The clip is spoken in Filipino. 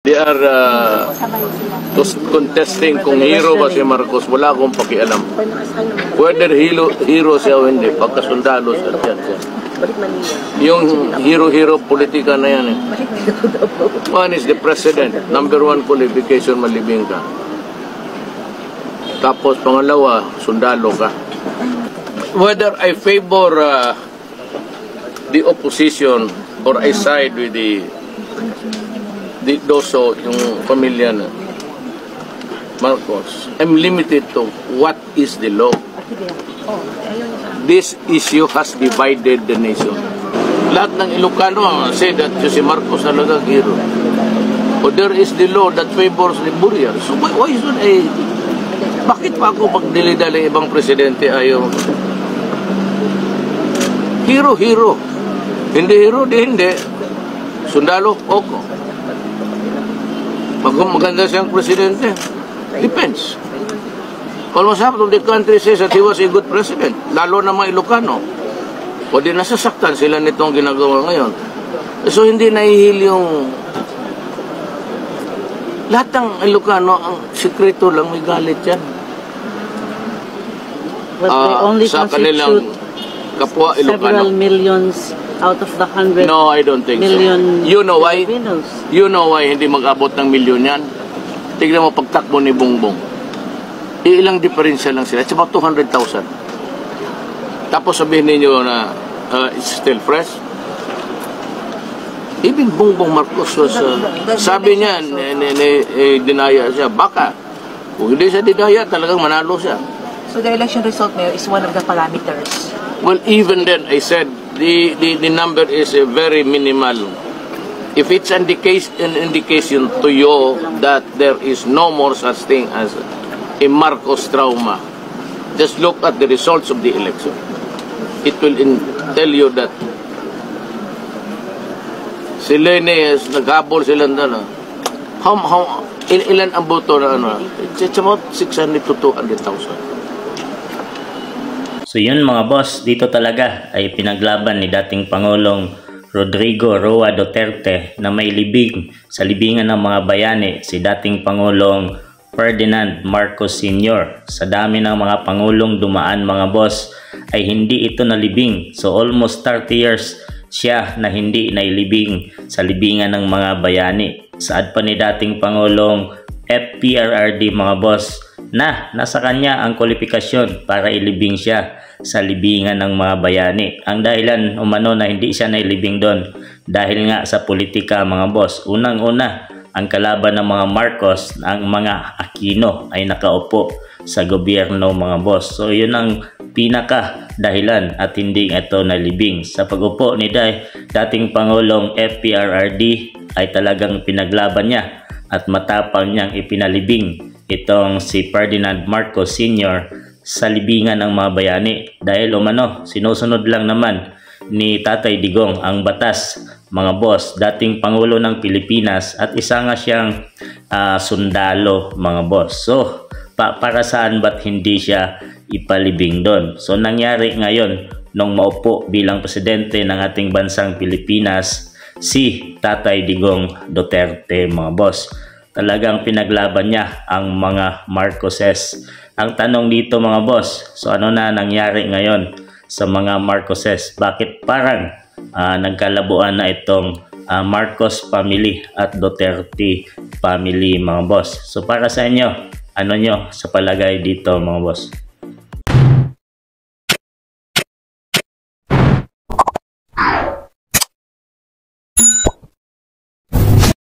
They are contesting kung hero ba si Marcos. Wala akong pakialam. Whether hero siya o hindi, pagkasundalo siya siya. Yung hero politika na yan eh. One is the president. Number one qualification, malibing ka. Tapos pangalawa, sundalo ka. Whether I favor the opposition or I side with the Doso, yung pamilya na Marcos, I'm limited to what is the law. This issue has divided the nation. Lahat ng Ilocano say that si Marcos talaga hero. But there is the law that favors the Burial. So why should I... Bakit pa ako pag dilidali ibang presidente ayaw? Hero. Hindi hero, di hindi. Sundalo, oko. Maganda siyang presidente. Depends. Almost half of the country says that he was a good president. Lalo na mga Ilocano. O di nasasaktan sila nitong ginagawa ngayon. So hindi nahihil yung... Lahat ng Ilocano, ang sikreto lang, may galit yan. Sa kanilang kapwa Ilocano. Several millions out of the 100 No, I don't think million so. You know why? Filipinos. You know why hindi mag-abot ng milyon yan? Tignan mo pagtakbo ni Bongbong. Ilang diferensya lang sila. It's about 200,000. Tapos sabihin ninyo na it's still fresh. Even Bongbong Marcos was, sabi niya, dinaya siya. Baka. Kung hindi siya dinaya, talagang manalo siya. So the election result, Mayor, is one of the parameters. Well, even then, I said, the number is very minimal. If it's an indication to you that there is no more such thing as a Marcos trauma, just look at the results of the election. It will tell you that si Lenes, naghabol silang dala. Ilan ang boto na ano? It's about 600 to 200,000. So yun mga boss, dito talaga ay pinaglaban ni dating Pangulong Rodrigo Roa Duterte na may libing sa libingan ng mga bayani si dating Pangulong Ferdinand Marcos Sr. Sa dami ng mga Pangulong dumaan mga boss ay hindi ito nalibing. So almost 30 years siya na hindi nailibing sa libingan ng mga bayani. Saad pa ni dating Pangulong FPRRD mga boss na nasa kanya ang kwalifikasyon para ilibing siya sa libingan ng mga bayani. Ang dahilan umano na hindi siya nailibing doon dahil nga sa politika mga boss. Unang-una, ang kalaban ng mga Marcos, ang mga Aquino ay nakaupo sa gobyerno mga boss. So yun ang pinaka dahilan at hindi ito nalibing. Sa pag-upo ni dating Pangulong FPRRD ay talagang pinaglaban niya at matapang niyang ipinalibing itong si Ferdinand Marcos Sr. sa libingan ng mga bayani dahil umano sinusunod lang naman ni Tatay Digong ang batas mga boss, dating Pangulo ng Pilipinas at isa nga siyang sundalo mga boss. So para saan ba't hindi siya ipalibing doon? So nangyari ngayon nung maupo bilang presidente ng ating bansang Pilipinas si Tatay Digong Duterte mga boss. Talagang pinaglaban niya ang mga Marcoses. Ang tanong dito mga boss, so ano na nangyari ngayon sa mga Marcoses? Bakit parang nagkalabuan na itong Marcos family at Duterte family mga boss? So para sa inyo, ano nyo sa palagay dito mga boss?